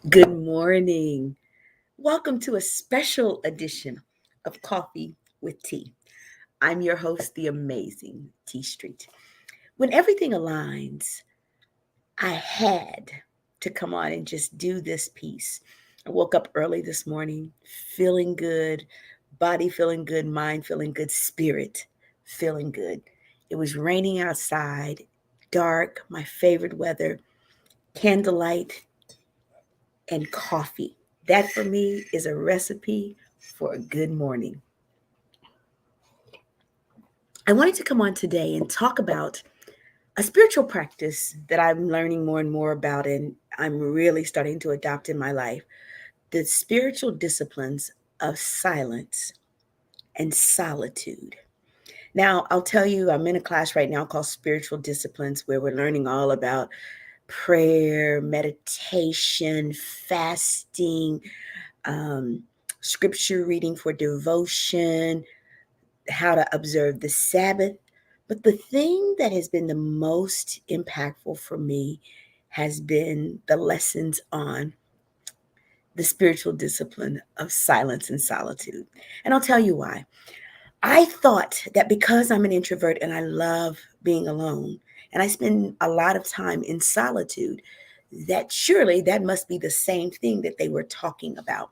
Good morning. Welcome to a special edition of Coffee with Tea. I'm your host, the amazing T Street. When everything aligns, I had to come on and just do this piece. I woke up early this morning, feeling good, body feeling good, mind feeling good, spirit feeling good. It was raining outside, dark, my favorite weather, candlelight, and coffee. That for me is a recipe for a good morning. I wanted to come on today and talk about a spiritual practice that I'm learning more and more about, and I'm really starting to adopt in my life the spiritual disciplines of silence and solitude. Now, I'll tell you, I'm in a class right now called Spiritual Disciplines where we're learning all about prayer, meditation, fasting, um, scripture reading for devotion, how to observe the Sabbath. But the thing that has been the most impactful for me has been the lessons on the spiritual discipline of silence and solitude. And I'll tell you why. I thought that because I'm an introvert and I love being alone and I spend a lot of time in solitude, that surely that must be the same thing that they were talking about.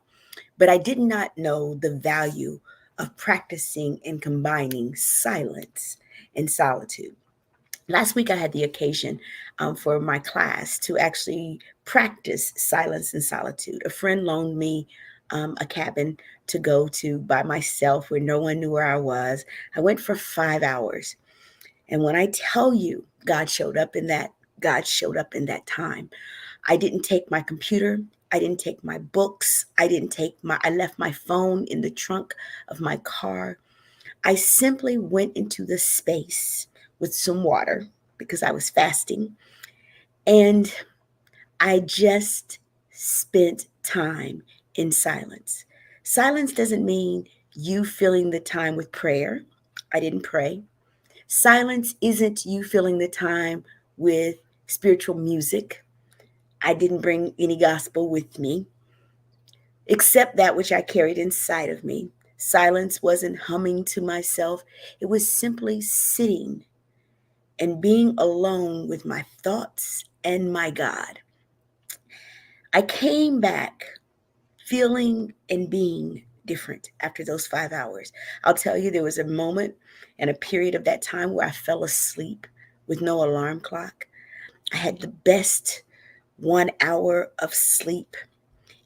But I did not know the value of practicing and combining silence and solitude. Last week, I had the occasion for my class to actually practice silence and solitude. A friend loaned me a cabin to go to by myself where no one knew where I was. I went for 5 hours. And when I tell you God showed up in that time. I didn't take my computer. I didn't take my books. I left my phone in the trunk of my car. I simply went into the space with some water because I was fasting. And I just spent time in silence. Silence doesn't mean you filling the time with prayer. I didn't pray. Silence isn't you filling the time with spiritual music. I didn't bring any gospel with me, except that which I carried inside of me. Silence wasn't humming to myself, it was simply sitting and being alone with my thoughts and my God. I came back feeling and being different after those 5 hours. I'll tell you, there was a moment and a period of that time where I fell asleep with no alarm clock. I had the best 1 hour of sleep.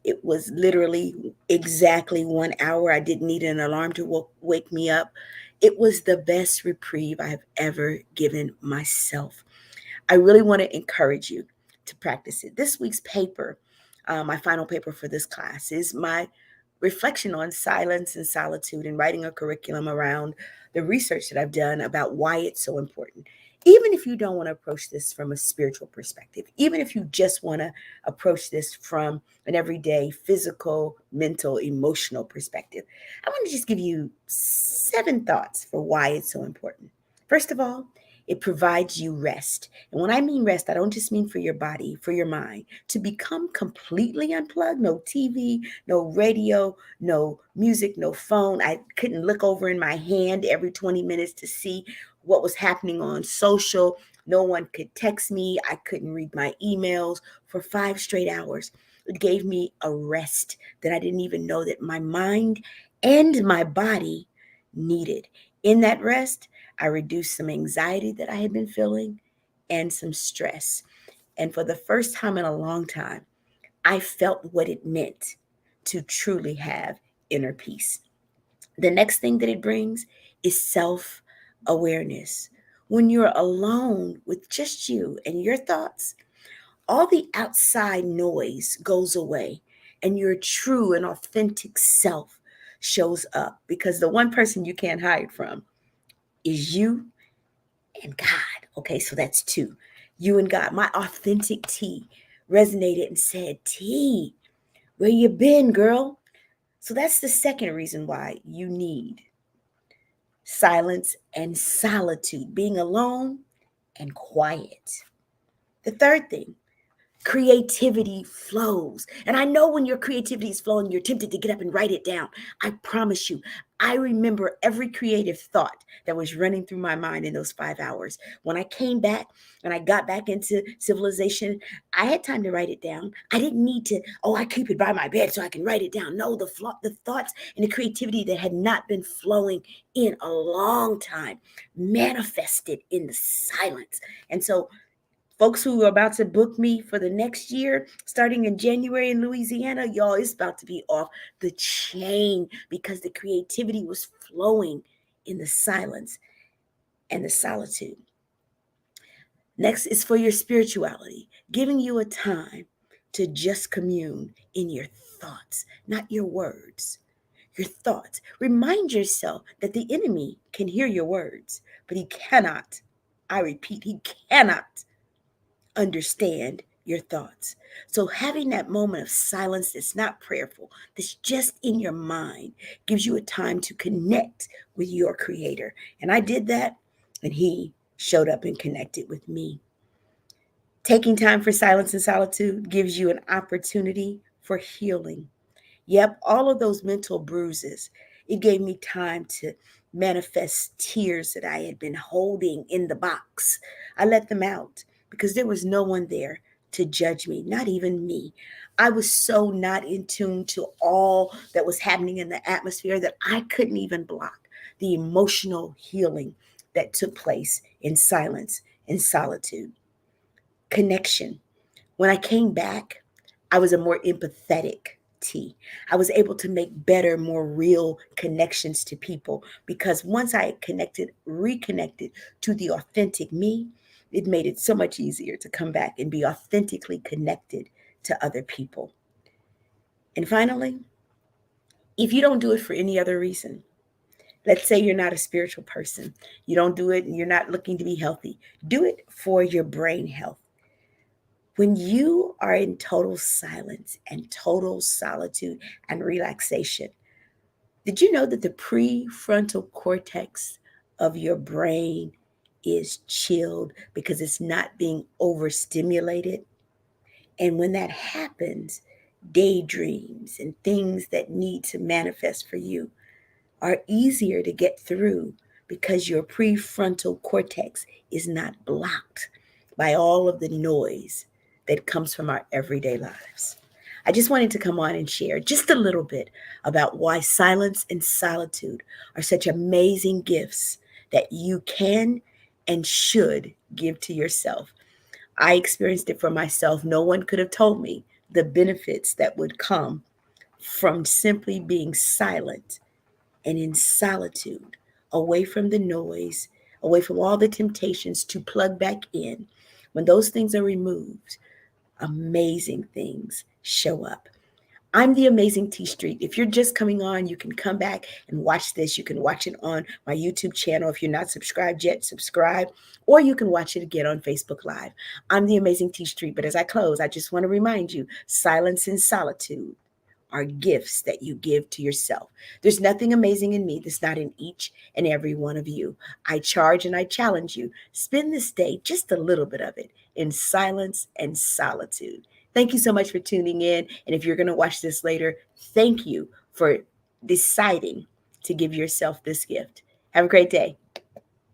It was literally exactly 1 hour. I didn't need an alarm to wake me up. It was the best reprieve I have ever given myself. I really want to encourage you to practice it. This week's paper, my final paper for this class, is my reflection on silence and solitude and writing a curriculum around the research that I've done about why it's so important. Even if you don't want to approach this from a spiritual perspective, even if you just want to approach this from an everyday physical, mental, emotional perspective, I want to just give you 7 thoughts for why it's so important. First of all, it provides you rest. And when I mean rest, I don't just mean for your body, for your mind. To become completely unplugged, no TV, no radio, no music, no phone. I couldn't look over in my hand every 20 minutes to see what was happening on social. No one could text me. I couldn't read my emails for 5 straight hours. It gave me a rest that I didn't even know that my mind and my body needed. In that rest, I reduced some anxiety that I had been feeling and some stress. And for the first time in a long time, I felt what it meant to truly have inner peace. The next thing that it brings is self awareness. When you're alone with just you and your thoughts, all the outside noise goes away and your true and authentic self shows up because the one person you can't hide from is you and God. Okay, so that's two. You and God. My authentic T resonated and said, T, where you been, girl? So that's the second reason why you need silence and solitude, being alone and quiet. The third thing, creativity flows. And I know when your creativity is flowing, you're tempted to get up and write it down. I promise you, I remember every creative thought that was running through my mind in those 5 hours. When I came back and I got back into civilization, I had time to write it down. I didn't need to, oh, I keep it by my bed so I can write it down. No, the thoughts and the creativity that had not been flowing in a long time manifested in the silence. And so folks who are about to book me for the next year, starting in January in Louisiana, y'all, it's about to be off the chain because the creativity was flowing in the silence and the solitude. Next is for your spirituality, giving you a time to just commune in your thoughts, not your words. Your thoughts. Remind yourself that the enemy can hear your words, but he cannot, I repeat, he cannot understand your thoughts. So having that moment of silence that's not prayerful, that's just in your mind, gives you a time to connect with your creator. And I did that, and he showed up and connected with me. Taking time for silence and solitude gives you an opportunity for healing. Yep, all of those mental bruises. It gave me time to manifest tears that I had been holding in the box. I let them out because there was no one there to judge me, not even me. I was so not in tune to all that was happening in the atmosphere that I couldn't even block the emotional healing that took place in silence and solitude. Connection. When I came back, I was a more empathetic T. I was able to make better, more real connections to people because once I connected, reconnected to the authentic me, it made it so much easier to come back and be authentically connected to other people. And finally, if you don't do it for any other reason, let's say you're not a spiritual person, you don't do it and you're not looking to be healthy, do it for your brain health. When you are in total silence and total solitude and relaxation, did you know that the prefrontal cortex of your brain is chilled because it's not being overstimulated? And when that happens, daydreams and things that need to manifest for you are easier to get through because your prefrontal cortex is not blocked by all of the noise that comes from our everyday lives. I just wanted to come on and share just a little bit about why silence and solitude are such amazing gifts that you can and should give to yourself. I experienced it for myself. No one could have told me the benefits that would come from simply being silent and in solitude, away from the noise, away from all the temptations to plug back in. When those things are removed, amazing things show up. I'm the Amazing T Street. If you're just coming on, you can come back and watch this. You can watch it on my YouTube channel. If you're not subscribed yet, subscribe, or you can watch it again on Facebook Live. I'm the Amazing T Street. But as I close, I just want to remind you, silence and solitude are gifts that you give to yourself. There's nothing amazing in me that's not in each and every one of you. I charge and I challenge you. Spend this day, just a little bit of it, in silence and solitude. Thank you so much for tuning in. And if you're going to watch this later, thank you for deciding to give yourself this gift. Have a great day.